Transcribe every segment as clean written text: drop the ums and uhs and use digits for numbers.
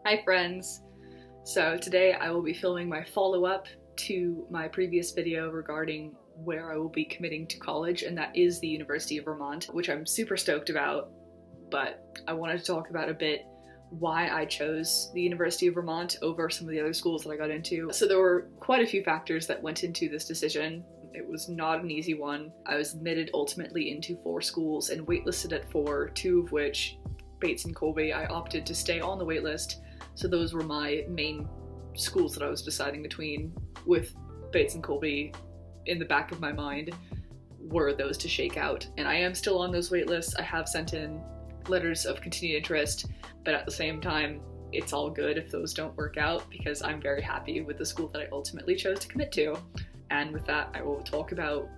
Hi friends! So today I will be filming my follow-up to my previous video regarding where I will be committing to college, and that is the University of Vermont, which I'm super stoked about, but I wanted to talk about a bit why I chose the University of Vermont over some of the other schools that I got into. So there were quite a few factors that went into this decision. It was not an easy one. I was admitted ultimately into 4 schools and waitlisted at 4, 2 of which, Bates and Colby, I opted to stay on the waitlist. So those were my main schools that I was deciding between, with Bates and Colby in the back of my mind were those to shake out. And I am still on those waitlists. I have sent in letters of continued interest, but at the same time, it's all good if those don't work out because I'm very happy with the school that I ultimately chose to commit to. And with that, I will talk about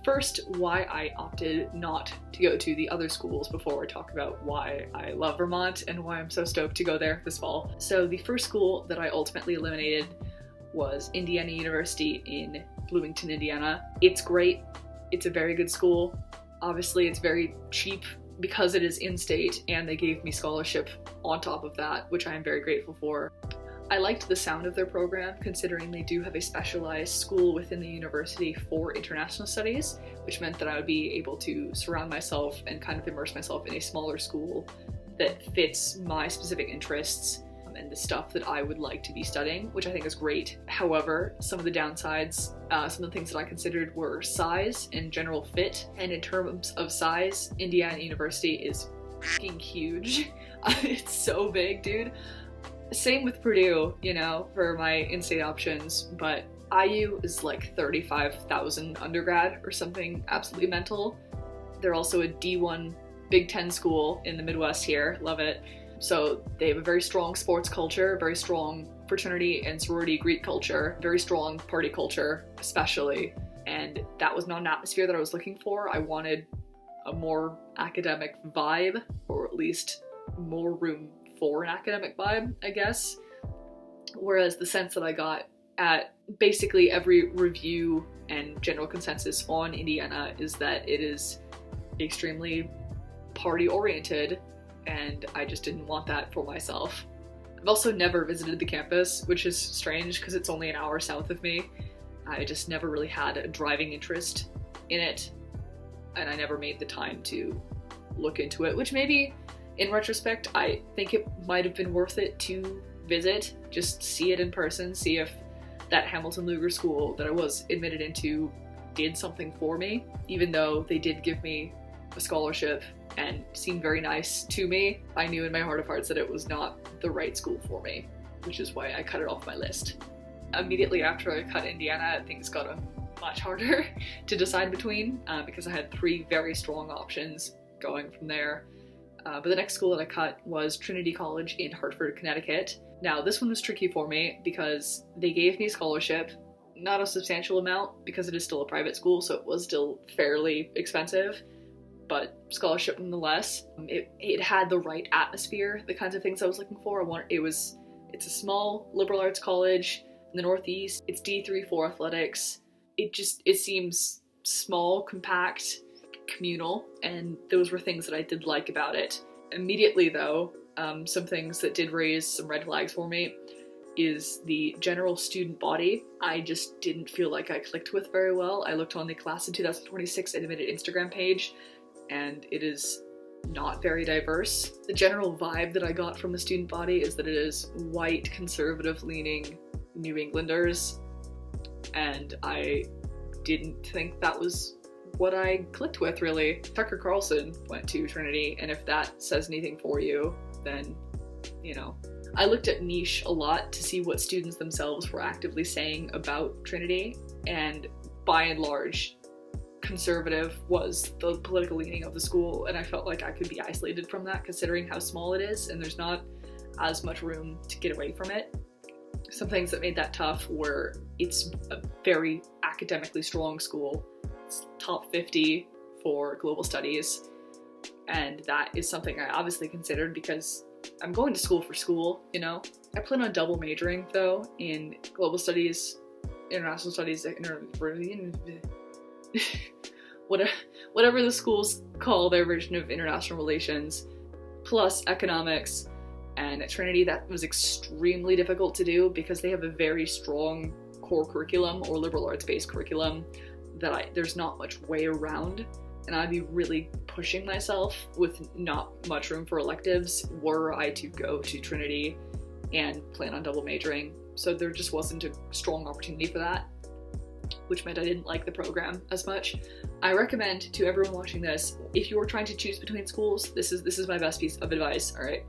first why I opted not to go to the other schools before I talk about why I love Vermont and why I'm so stoked to go there this fall. So the first school that I ultimately eliminated was Indiana University in Bloomington, Indiana. It's great. It's a very good school. Obviously, it's very cheap because it is in-state, and they gave me scholarship on top of that, which I am very grateful for. I liked the sound of their program, considering they do have a specialized school within the university for international studies, which meant that I would be able to surround myself and kind of immerse myself in a smaller school that fits my specific interests and the stuff that I would like to be studying, which I think is great. However, some of the downsides, some of the things that I considered were size and general fit, and in terms of size, Indiana University is fucking huge. It's so big, dude. Same with Purdue, you know, for my in-state options, but IU is like 35,000 undergrad or something absolutely mental. They're also a D1 Big Ten school in the Midwest here, love it. So they have a very strong sports culture, very strong fraternity and sorority Greek culture, very strong party culture especially, and that was not an atmosphere that I was looking for. I wanted a more academic vibe, or at least more room for an academic vibe, I guess. Whereas the sense that I got at basically every review and general consensus on Indiana is that it is extremely party oriented, and I just didn't want that for myself. I've also never visited the campus, which is strange because it's only an hour south of me. I just never really had a driving interest in it, and I never made the time to look into it, which maybe in retrospect, I think it might have been worth it to visit, just see it in person, see if that Hamilton Luger school that I was admitted into did something for me, even though they did give me a scholarship and seemed very nice to me. I knew in my heart of hearts that it was not the right school for me, which is why I cut it off my list. Immediately after I cut Indiana, things got much harder to decide between because I had 3 very strong options going from there. But the next school that I cut was Trinity College in Hartford, Connecticut. Now, this one was tricky for me because they gave me a scholarship, not a substantial amount because it is still a private school, so it was still fairly expensive, but scholarship nonetheless. It had the right atmosphere, the kinds of things I was looking for. It's a small liberal arts college in the Northeast. It's D3-4 athletics. It seems small, compact, communal, and those were things that I did like about it. Immediately though, some things that did raise some red flags for me is the general student body. I just didn't feel like I clicked with very well. I looked on the class of 2026 admitted Instagram page, and it is not very diverse. The general vibe that I got from the student body is that it is white, conservative-leaning New Englanders, and I didn't think that was what I clicked with, really. Tucker Carlson went to Trinity, and if that says anything for you, then, you know. I looked at niche a lot to see what students themselves were actively saying about Trinity, and by and large, conservative was the political leaning of the school, and I felt like I could be isolated from that considering how small it is, and there's not as much room to get away from it. Some things that made that tough were it's a very academically strong school. It's top 50 for global studies, and that is something I obviously considered because I'm going to school for school, you know? I plan on double majoring though in global studies, international studies, whatever the schools call their version of international relations, plus economics, And at Trinity, that was extremely difficult to do because they have a very strong core curriculum or liberal arts-based curriculum that there's not much way around. And I'd be really pushing myself with not much room for electives were I to go to Trinity and plan on double majoring. So there just wasn't a strong opportunity for that, which meant I didn't like the program as much. I recommend to everyone watching this, if you're trying to choose between schools, this is my best piece of advice, all right?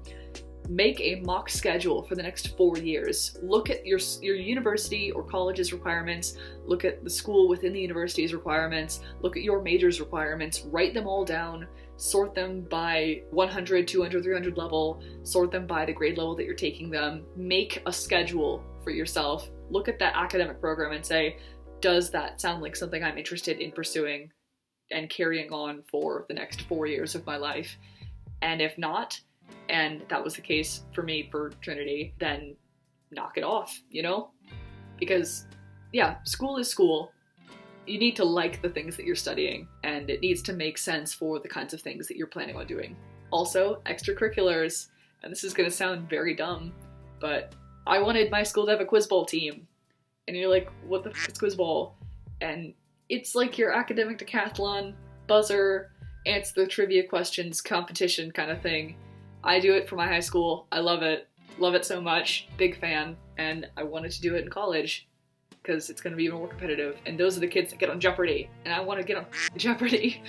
Make a mock schedule for the next 4 years. Look at your university or college's requirements, look at the school within the university's requirements, look at your major's requirements, write them all down, sort them by 100, 200, 300 level, sort them by the grade level that you're taking them, make a schedule for yourself, look at that academic program and say, does that sound like something I'm interested in pursuing and carrying on for the next 4 years of my life? And if not, and that was the case for me for Trinity, then knock it off, you know? Because, yeah, school is school. You need to like the things that you're studying, and it needs to make sense for the kinds of things that you're planning on doing. Also, extracurriculars, and this is gonna sound very dumb, but I wanted my school to have a quiz bowl team. And you're like, what the f is quiz bowl? And it's like your academic decathlon, buzzer, answer the trivia questions, competition kind of thing. I do it for my high school. I love it so much, big fan, and I wanted to do it in college because it's gonna be even more competitive. And those are the kids that get on Jeopardy, and I want to get on Jeopardy.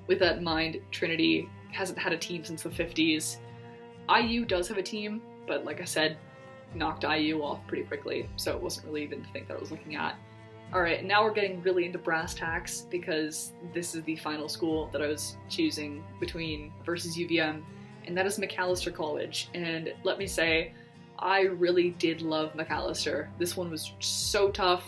With that in mind, Trinity hasn't had a team since the 50s. IU does have a team, but like I said, knocked IU off pretty quickly, so it wasn't really even a thing that I was looking at. Alright, now we're getting really into brass tacks because this is the final school that I was choosing between versus UVM, and that is Macalester College. And let me say, I really did love Macalester. This one was so tough.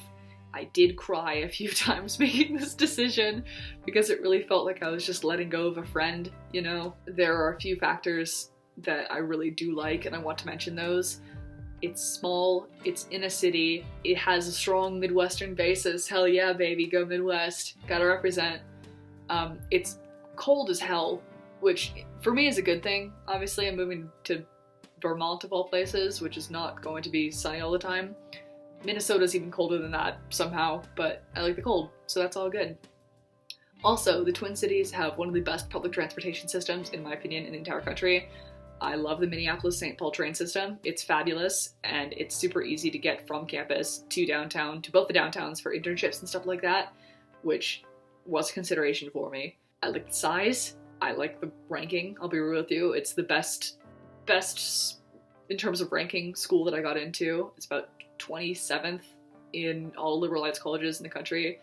I did cry a few times making this decision because it really felt like I was just letting go of a friend, you know? There are a few factors that I really do like, and I want to mention those. It's small, it's in a city, it has a strong Midwestern basis, hell yeah baby, go Midwest, gotta represent. It's cold as hell, which for me is a good thing. Obviously I'm moving to Vermont of all places, which is not going to be sunny all the time. Minnesota's even colder than that somehow, but I like the cold, so that's all good. Also, the Twin Cities have one of the best public transportation systems, in my opinion, in the entire country. I love the Minneapolis-St. Paul train system. It's fabulous, and it's super easy to get from campus to downtown, to both the downtowns for internships and stuff like that, which was a consideration for me. I like the size, I like the ranking, I'll be real with you. It's the best in terms of ranking school that I got into. It's about 27th in all liberal arts colleges in the country.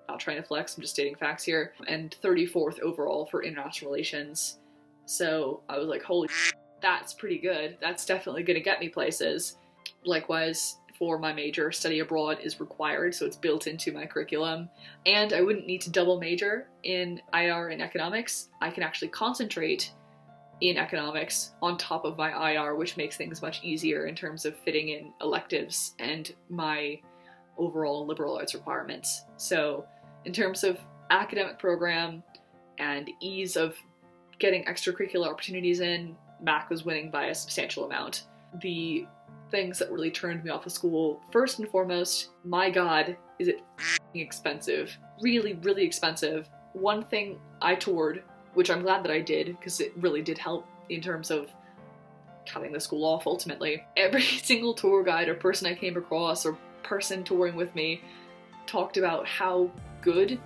Not trying to flex, I'm just stating facts here. And 34th overall for international relations. So I was like, holy shit, that's pretty good. That's definitely gonna get me places. Likewise, for my major, study abroad is required, so it's built into my curriculum. And I wouldn't need to double major in IR and economics. I can actually concentrate in economics on top of my IR, which makes things much easier in terms of fitting in electives and my overall liberal arts requirements. So in terms of academic program and ease of getting extracurricular opportunities in, Mac was winning by a substantial amount. The things that really turned me off of school, first and foremost, my god, is it expensive. Really, really expensive. One thing I toured, which I'm glad that I did, because it really did help in terms of cutting the school off ultimately. Every single tour guide or person I came across or person touring with me talked about how good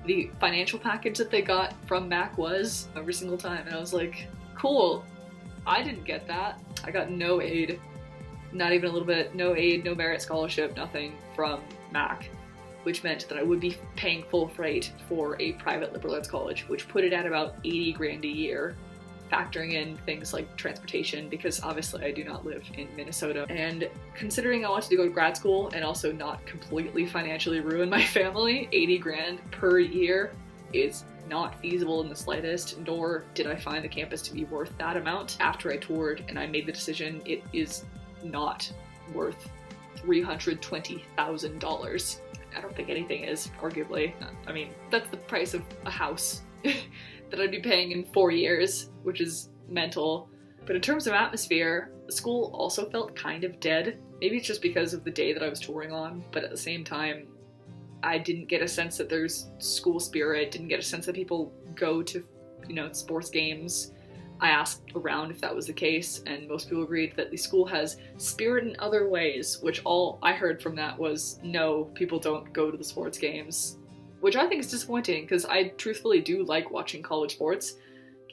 the financial package that they got from Mac was every single time, and I was like, cool, I didn't get that. I got no aid, not even a little bit, no aid, no merit scholarship, nothing from Mac, which meant that I would be paying full freight for a private liberal arts college, which put it at about 80 grand a year, factoring in things like transportation, because obviously I do not live in Minnesota. And considering I wanted to go to grad school and also not completely financially ruin my family, 80 grand per year is not feasible in the slightest, nor did I find the campus to be worth that amount. After I toured and I made the decision, it is not worth $320,000. I don't think anything is, arguably. I mean, that's the price of a house that I'd be paying in 4 years, which is mental. But in terms of atmosphere, the school also felt kind of dead. Maybe it's just because of the day that I was touring on, but at the same time, I didn't get a sense that there's school spirit, didn't get a sense that people go to, sports games. I asked around if that was the case, and most people agreed that the school has spirit in other ways, which all I heard from that was, no, people don't go to the sports games. Which I think is disappointing, because I truthfully do like watching college sports.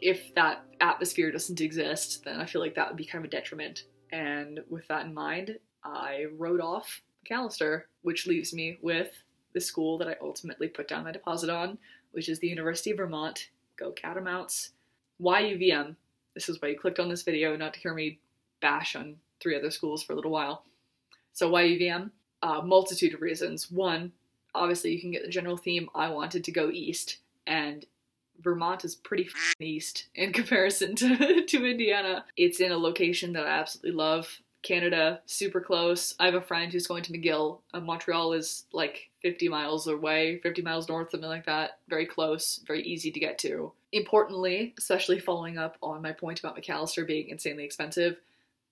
If that atmosphere doesn't exist, then I feel like that would be kind of a detriment. And with that in mind, I wrote off Macalester, which leaves me with the school that I ultimately put down my deposit on, which is the University of Vermont. Go Catamounts. Why UVM? This is why you clicked on this video, not to hear me bash on 3 other schools for a little while. So why UVM? Multitude of reasons. One, obviously you can get the general theme, I wanted to go east, and Vermont is pretty east in comparison to Indiana. It's in a location that I absolutely love. Canada, super close. I have a friend who's going to McGill. Montreal is like 50 miles away, 50 miles north, something like that. Very close, very easy to get to. Importantly, especially following up on my point about Macalester being insanely expensive,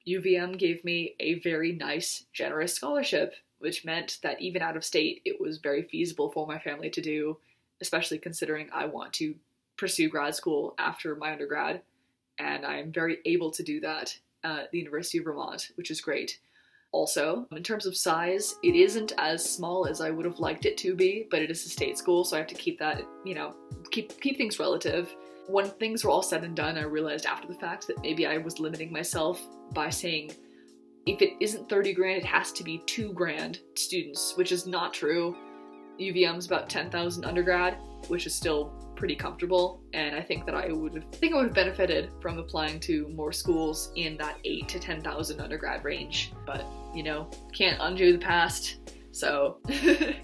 UVM gave me a very nice, generous scholarship, which meant that even out of state, it was very feasible for my family to do, especially considering I want to pursue grad school after my undergrad, and I'm very able to do that at the University of Vermont, which is great. Also, in terms of size, it isn't as small as I would have liked it to be, but it is a state school, so I have to keep that, keep things relative. When things were all said and done, I realized after the fact that maybe I was limiting myself by saying, if it isn't 30 grand, it has to be 2 grand students, which is not true. UVM's about 10,000 undergrad, which is still pretty comfortable, and I think that I would have benefited from applying to more schools in that 8,000 to 10,000 undergrad range. But, can't undo the past. So,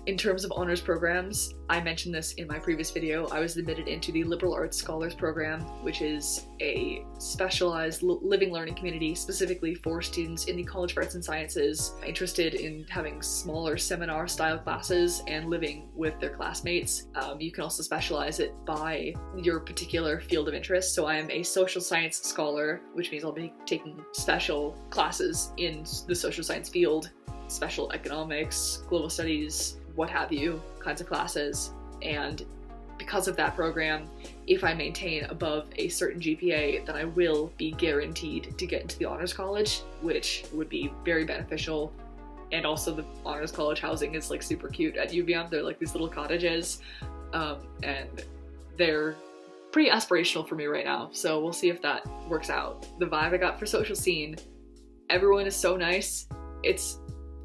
in terms of honors programs, I mentioned this in my previous video, I was admitted into the Liberal Arts Scholars Program, which is a specialized living learning community specifically for students in the College of Arts and Sciences interested in having smaller seminar-style classes and living with their classmates. You can also specialize it by your particular field of interest. So I am a social science scholar, which means I'll be taking special classes in the social science field, special economics, global studies, what have you, kinds of classes. And because of that program, if I maintain above a certain GPA, then I will be guaranteed to get into the honors college, which would be very beneficial. And also the honors college housing is like super cute at UVM. They're like these little cottages, and they're pretty aspirational for me right now. So we'll see if that works out. The vibe I got for social scene, everyone is so nice.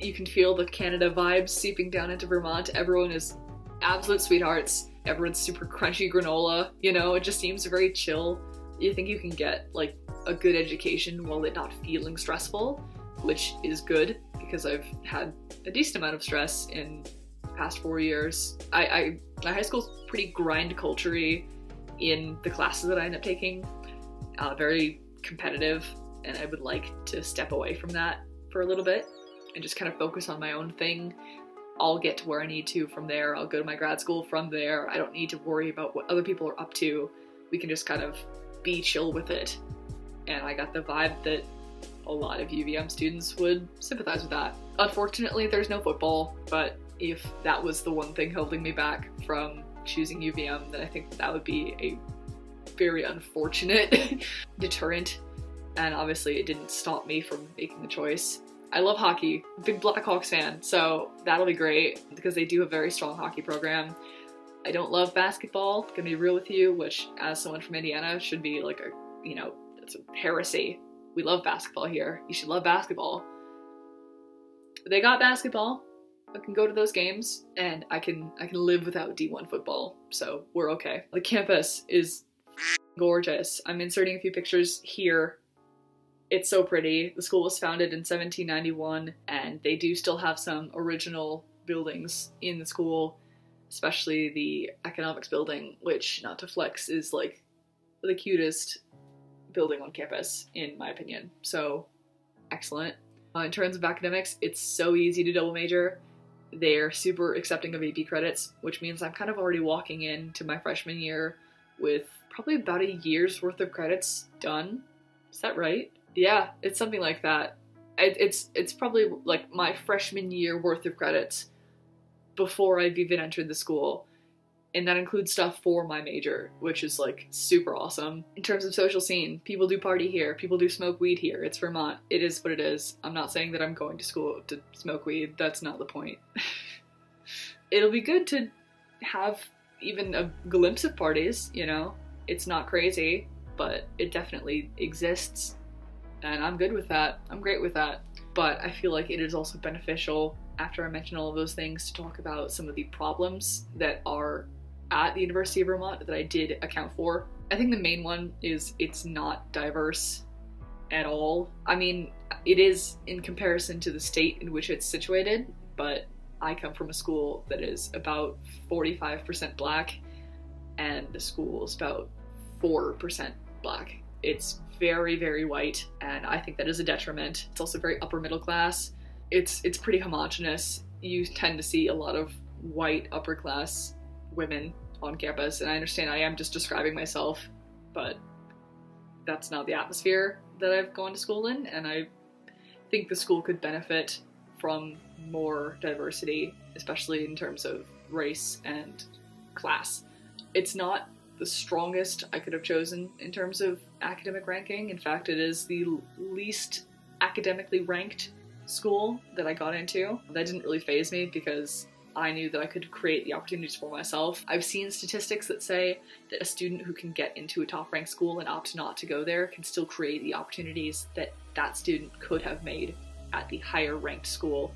You can feel the Canada vibes seeping down into Vermont. Everyone is absolute sweethearts. Everyone's super crunchy granola, it just seems very chill. You think you can get like a good education while it not feeling stressful, which is good because I've had a decent amount of stress in the past 4 years. My high school's pretty grind culture-y in the classes that I end up taking, very competitive, and I would like to step away from that for a little bit and just kind of focus on my own thing. I'll get to where I need to from there. I'll go to my grad school from there. I don't need to worry about what other people are up to. We can just kind of be chill with it. And I got the vibe that a lot of UVM students would sympathize with that. Unfortunately, there's no football, but if that was the one thing holding me back from choosing UVM, then I think that would be a very unfortunate deterrent. And obviously it didn't stop me from making the choice. I love hockey, big Blackhawks fan, so that'll be great because they do a very strong hockey program. I don't love basketball, gonna be real with you, which as someone from Indiana should be like it's a heresy. We love basketball here. You should love basketball. They got basketball. I can go to those games and I can live without D1 football, so we're okay. The campus is gorgeous. I'm inserting a few pictures here. It's so pretty. The school was founded in 1791, and they do still have some original buildings in the school, especially the economics building, which, not to flex, is like the cutest building on campus, in my opinion. So, excellent. In terms of academics, it's so easy to double major. They're super accepting of AP credits, which means I'm kind of already walking into my freshman year with probably about a year's worth of credits done. Is that right? Yeah, it's something like that. It's probably like my freshman year worth of credits before I've even entered the school. And that includes stuff for my major, which is like super awesome. In terms of social scene, people do party here, people do smoke weed here. It's Vermont. It is what it is. I'm not saying that I'm going to school to smoke weed. That's not the point. It'll be good to have even a glimpse of parties, you know? It's not crazy, but it definitely exists. And I'm good with that. I'm great with that. But I feel like it is also beneficial, after I mention all of those things, to talk about some of the problems that are at the University of Vermont that I did account for. I think the main one is it's not diverse at all. I mean, it is in comparison to the state in which it's situated, but I come from a school that is about 45% black, and the school is about 4% black. It's very, very white, and I think that is a detriment. It's also very upper middle class. It's pretty homogenous. You tend to see a lot of white upper class women on campus, and I understand I am just describing myself, but that's not the atmosphere that I've gone to school in, and I think the school could benefit from more diversity, especially in terms of race and class. It's not the strongest I could have chosen in terms of academic ranking. In fact, it is the least academically ranked school that I got into. That didn't really faze me because I knew that I could create the opportunities for myself. I've seen statistics that say that a student who can get into a top-ranked school and opt not to go there can still create the opportunities that that student could have made at the higher-ranked school.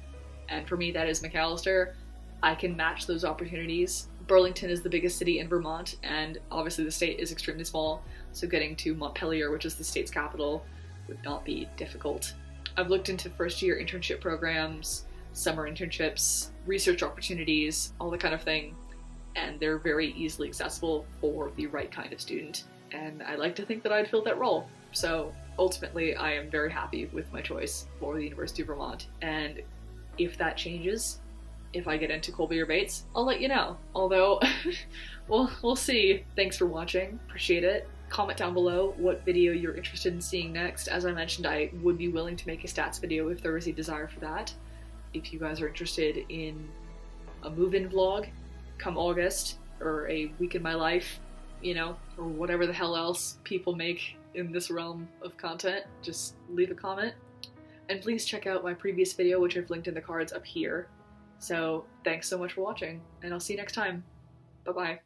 And for me, that is Macalester. I can match those opportunities. Burlington is the biggest city in Vermont, and obviously the state is extremely small, so getting to Montpelier, which is the state's capital, would not be difficult. I've looked into first-year internship programs, summer internships, research opportunities, all that kind of thing, and they're very easily accessible for the right kind of student, and I like to think that I'd fill that role. So ultimately, I am very happy with my choice for the University of Vermont, and if that changes, if I get into Colby or Bates, I'll let you know. Although, we'll see. Thanks for watching. Appreciate it. Comment down below what video you're interested in seeing next. As I mentioned, I would be willing to make a stats video if there is a desire for that. If you guys are interested in a move-in vlog come August, or a week in my life, you know, or whatever the hell else people make in this realm of content, just leave a comment. And please check out my previous video, which I've linked in the cards up here. So thanks so much for watching, and I'll see you next time. Bye-bye.